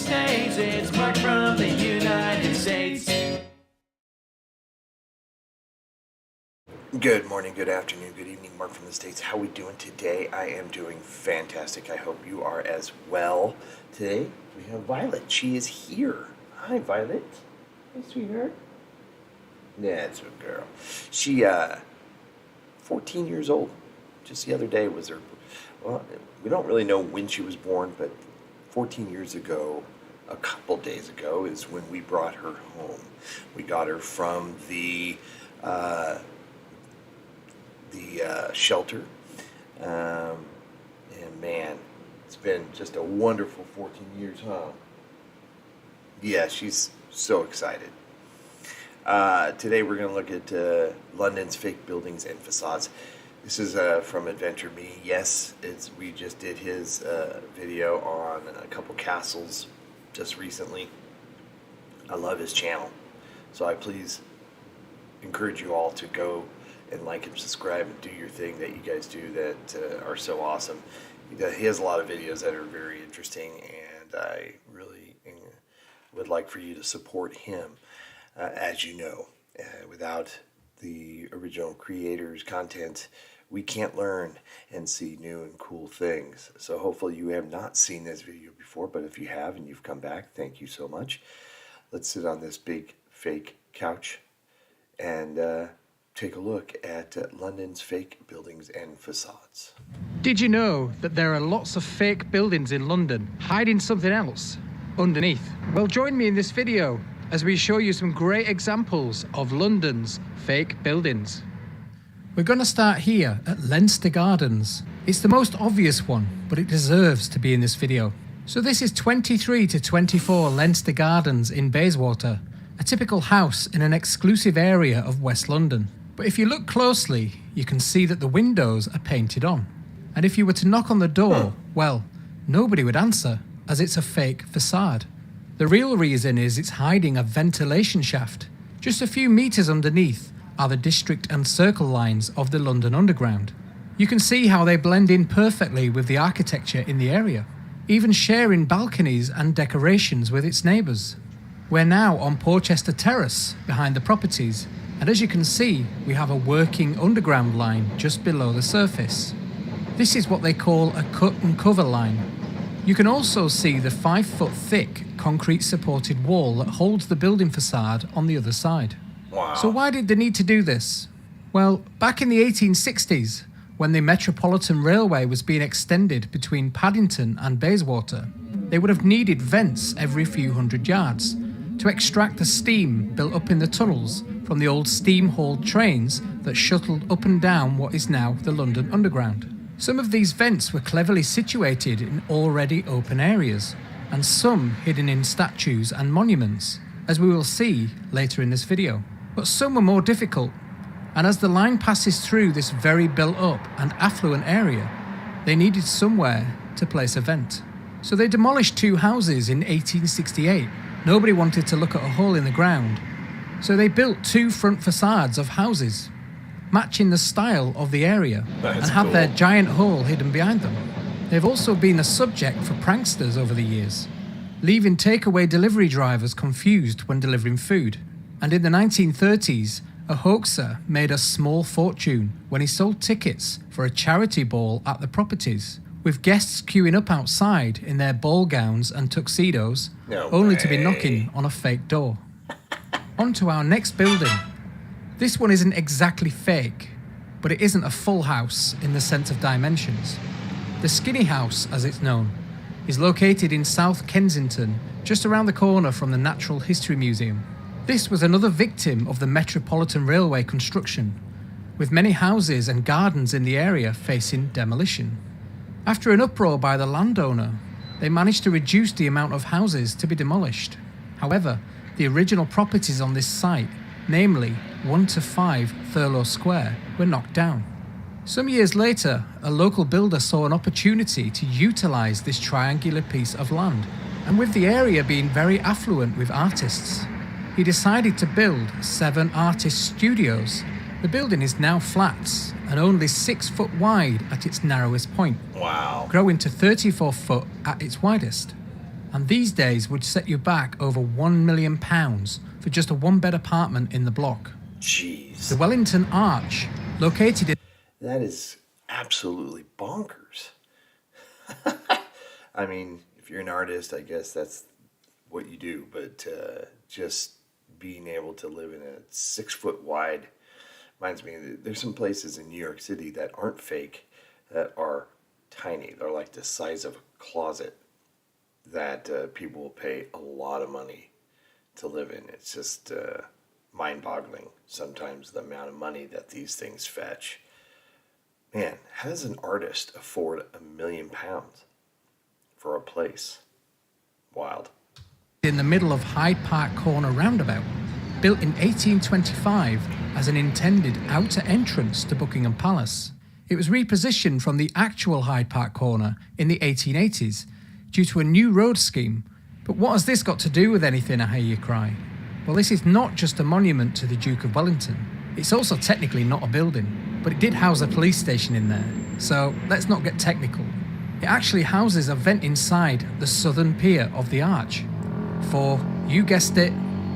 States. It's Mark from the United States. Good morning, good afternoon, good evening, Mark from the States. How we doing today? I am doing fantastic. I hope you are as well. Today, we have Violet. She is here. Hi, Violet. Hey, sweetheart. That's a girl. She, 14 years old. Just the other day was her, well, we don't really know when she was born, but 14 years ago, a couple days ago, is when we brought her home. We got her from the shelter, and man, it's been just a wonderful 14 years, huh? Yeah, she's so excited. Today we're going to look at London's fake buildings and facades. This is from Ventura. Yes, we just did his video on a couple castles just recently. I love his channel, so I please encourage you all to go and like and subscribe and do your thing that you guys do that are so awesome. He has a lot of videos that are very interesting, and I really would like for you to support him. As you know, without the original creators' content, we can't learn and see new and cool things. So hopefully you have not seen this video before, but if you have and you've come back, thank you so much. Let's sit on this big fake couch and take a look at London's fake buildings and facades. Did you know that there are lots of fake buildings in London hiding something else underneath? Well, join me in this video as we show you some great examples of London's fake buildings. We're going to start here at Leinster Gardens. It's the most obvious one, but it deserves to be in this video. So this is 23 to 24 Leinster Gardens in Bayswater, a typical house in an exclusive area of West London. But if you look closely, you can see that the windows are painted on. And if you were to knock on the door, well, nobody would answer, as it's a fake facade. The real reason is it's hiding a ventilation shaft. Just a few meters underneath are the district and circle lines of the London Underground. You can see how they blend in perfectly with the architecture in the area, even sharing balconies and decorations with its neighbours. We're now on Porchester Terrace behind the properties, and as you can see, we have a working underground line just below the surface. This is what they call a cut and cover line. You can also see the 5-foot thick concrete supported wall that holds the building facade on the other side. Wow. So why did they need to do this? Well, back in the 1860s, when the Metropolitan Railway was being extended between Paddington and Bayswater, they would have needed vents every few hundred yards to extract the steam built up in the tunnels from the old steam-hauled trains that shuttled up and down what is now the London Underground. Some of these vents were cleverly situated in already open areas, and some hidden in statues and monuments, as we will see later in this video. But some were more difficult, and as the line passes through this very built-up and affluent area, they needed somewhere to place a vent. So they demolished 2 houses in 1868. Nobody wanted to look at a hole in the ground, so they built 2 front facades of houses, matching the style of the area, and had their giant hole hidden behind them. They've also been a subject for pranksters over the years, leaving takeaway delivery drivers confused when delivering food. And in the 1930s, a hoaxer made a small fortune when he sold tickets for a charity ball at the properties, with guests queuing up outside in their ball gowns and tuxedos, only to be knocking on a fake door. On to our next building. This one isn't exactly fake, but it isn't a full house in the sense of dimensions. The Skinny House, as it's known, is located in South Kensington, just around the corner from the Natural History Museum. This was another victim of the Metropolitan Railway construction, with many houses and gardens in the area facing demolition. After an uproar by the landowner, they managed to reduce the amount of houses to be demolished. However, the original properties on this site, namely 1 to 5 Thurlow Square, were knocked down. Some years later, a local builder saw an opportunity to utilise this triangular piece of land, and with the area being very affluent with artists, he decided to build 7 artist studios. The building is now flats and only 6 foot wide at its narrowest point, Wow. growing to 34 foot at its widest. and these days would set you back over £1 million for just a one-bed apartment in the block. Jeez. The Wellington Arch, located in... That is absolutely bonkers. I mean, if you're an artist, I guess that's what you do, but just being able to live in a 6 foot wide reminds me, there's some places in New York City that aren't fake, that are tiny. They're like the size of a closet that people will pay a lot of money to live in. It's just mind-boggling sometimes the amount of money that these things fetch. Man, how does an artist afford £1 million for a place? Wild. In the middle of Hyde Park Corner roundabout, built in 1825 as an intended outer entrance to Buckingham Palace. It was repositioned from the actual Hyde Park Corner in the 1880s due to a new road scheme. But what has this got to do with anything, I hear you cry? Well, this is not just a monument to the Duke of Wellington. It's also technically not a building, but it did house a police station in there. So let's not get technical. It actually houses a vent inside the southern pier of the arch for, you guessed it,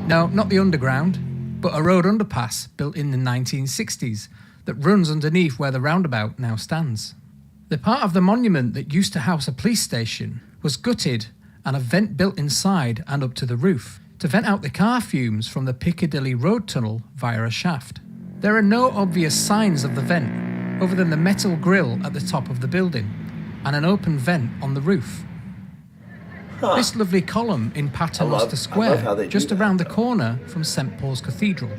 no, not the underground, but a road underpass built in the 1960s that runs underneath where the roundabout now stands. The part of the monument that used to house a police station was gutted and a vent built inside and up to the roof to vent out the car fumes from the Piccadilly Road tunnel via a shaft. There are no obvious signs of the vent other than the metal grille at the top of the building and an open vent on the roof. Huh. This lovely column in Paternoster Square, just around the corner from St Paul's Cathedral.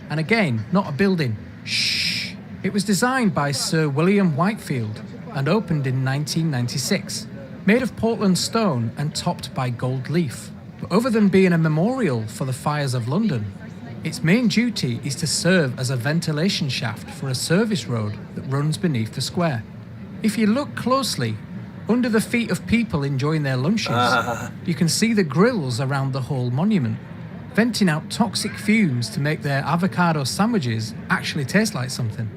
And again, not a building. Shh. It was designed by Sir William Whitefield and opened in 1996. Made of Portland stone and topped by gold leaf. But other than being a memorial for the fires of London, its main duty is to serve as a ventilation shaft for a service road that runs beneath the square. If you look closely, under the feet of people enjoying their lunches, you can see the grills around the whole monument, venting out toxic fumes to make their avocado sandwiches actually taste like something.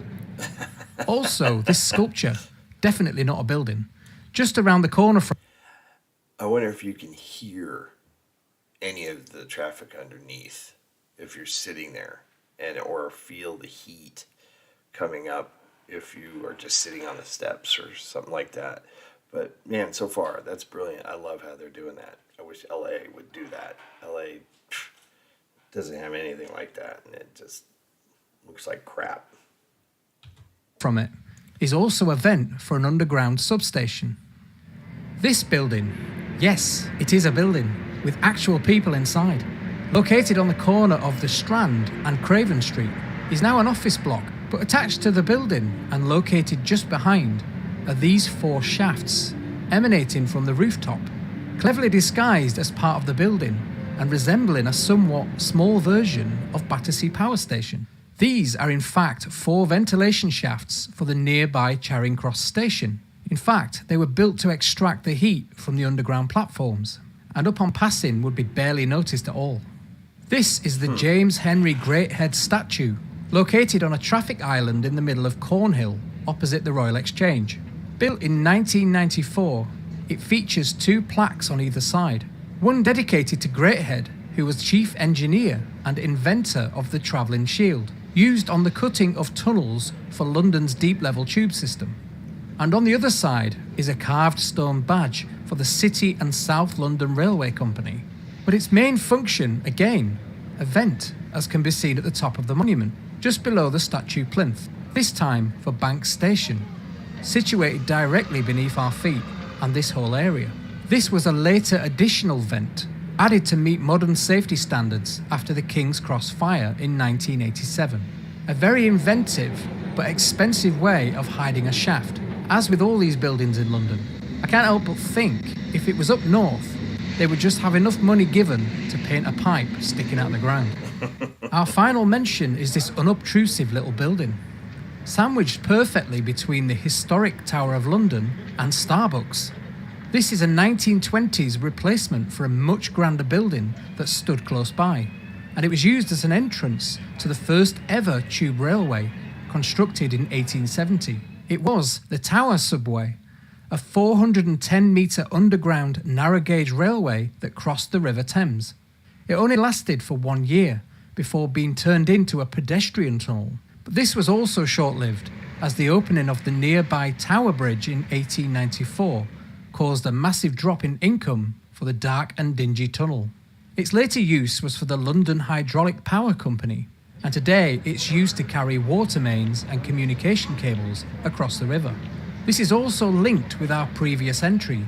Also, this sculpture, definitely not a building, just around the corner from... I wonder if you can hear any of the traffic underneath if you're sitting there, and or feel the heat coming up if you are just sitting on the steps or something like that. But man, so far, that's brilliant. I love how they're doing that. I wish LA would do that. LA doesn't have anything like that, and it just looks like crap. From it is also a vent for an underground substation. This building, yes, it is a building with actual people inside. Located on the corner of the Strand and Craven Street, is now an office block, but attached to the building and located just behind are these 4 shafts emanating from the rooftop, cleverly disguised as part of the building and resembling a somewhat small version of Battersea Power Station. These are in fact 4 ventilation shafts for the nearby Charing Cross station. In fact, they were built to extract the heat from the underground platforms, and upon passing would be barely noticed at all. This is the James Henry Greathead statue, located on a traffic island in the middle of Cornhill, opposite the Royal Exchange. Built in 1994, it features 2 plaques on either side, one dedicated to Greathead, who was chief engineer and inventor of the travelling shield, used on the cutting of tunnels for London's deep-level tube system. And on the other side is a carved stone badge for the City and South London Railway Company. But its main function, again, a vent, as can be seen at the top of the monument, just below the statue plinth, this time for Bank Station, situated directly beneath our feet and this whole area. This was a later additional vent, added to meet modern safety standards after the King's Cross fire in 1987. A very inventive but expensive way of hiding a shaft, as with all these buildings in London. I can't help but think if it was up north, they would just have enough money given to paint a pipe sticking out the ground. Our final mention is this unobtrusive little building, sandwiched perfectly between the historic Tower of London and Starbucks. This is a 1920s replacement for a much grander building that stood close by, and it was used as an entrance to the first ever tube railway, constructed in 1870. It was the Tower Subway, a a 410-metre underground narrow-gauge railway that crossed the River Thames. It only lasted for 1 year before being turned into a pedestrian tunnel. But this was also short-lived, as the opening of the nearby Tower Bridge in 1894 caused a massive drop in income for the dark and dingy tunnel. Its later use was for the London Hydraulic Power Company, and today it's used to carry water mains and communication cables across the river. This is also linked with our previous entry,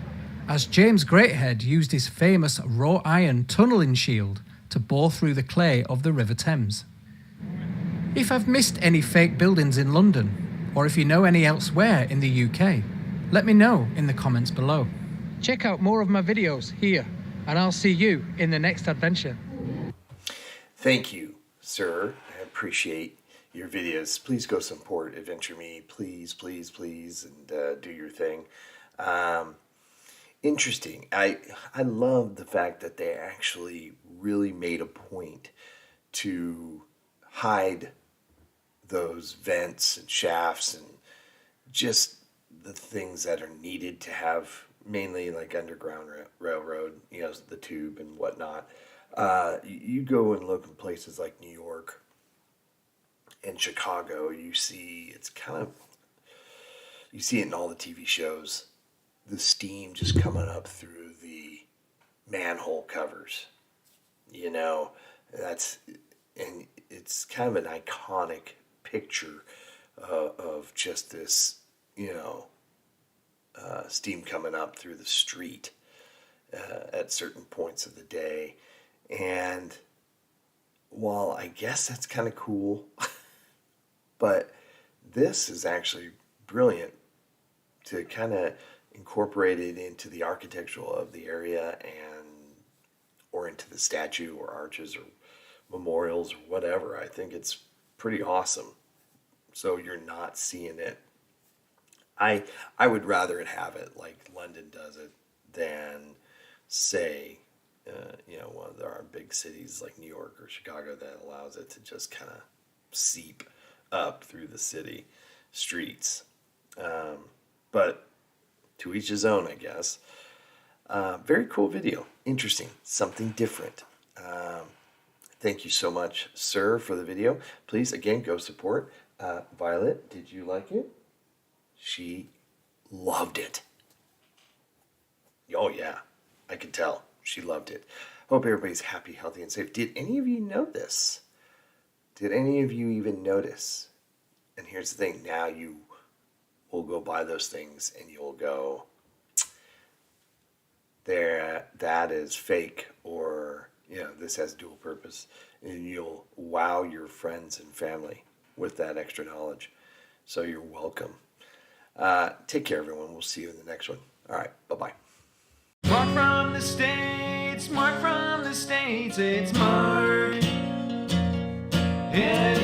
as James Greathead used his famous wrought iron tunnelling shield to bore through the clay of the River Thames. If I've missed any fake buildings in London, or if you know any elsewhere in the UK, let me know in the comments below. Check out more of my videos here, and I'll see you in the next adventure. Thank you, sir. I appreciate your videos. Please go support Adventure Me, please, please, please, and do your thing. Interesting. I love the fact that they actually really made a point to hide those vents and shafts and just the things that are needed to have, mainly like underground railroad, you know, the tube and whatnot. You go and look in places like New York and Chicago, you see you see it in all the TV shows, the steam just coming up through the manhole covers, you know, and it's kind of an iconic picture of just this, you know, steam coming up through the street at certain points of the day. And while I guess that's kind of cool, but this is actually brilliant to kind of incorporate it into the architectural of the area or into the statue or arches or memorials or whatever. I think it's pretty awesome. So you're not seeing it. I would rather it have it like London does it than, say, you know, one of our big cities like New York or Chicago that allows it to just kind of seep up through the city streets. But to each his own, I guess. Very cool video. Interesting. Something different. Thank you so much, sir, for the video. Please, again, go support. Violet, did you like it? She loved it. Oh, yeah. I can tell. She loved it. Hope everybody's happy, healthy, and safe. Did any of you know this? Did any of you even notice? And here's the thing. Now you will go buy those things and you'll go, that is fake, or, you know, this has dual purpose. And you'll wow your friends and family with that extra knowledge. So you're welcome. Take care, everyone. We'll see you in the next one. All right. Bye-bye. Mark from the States, Mark from the States, it's Mark. Yeah,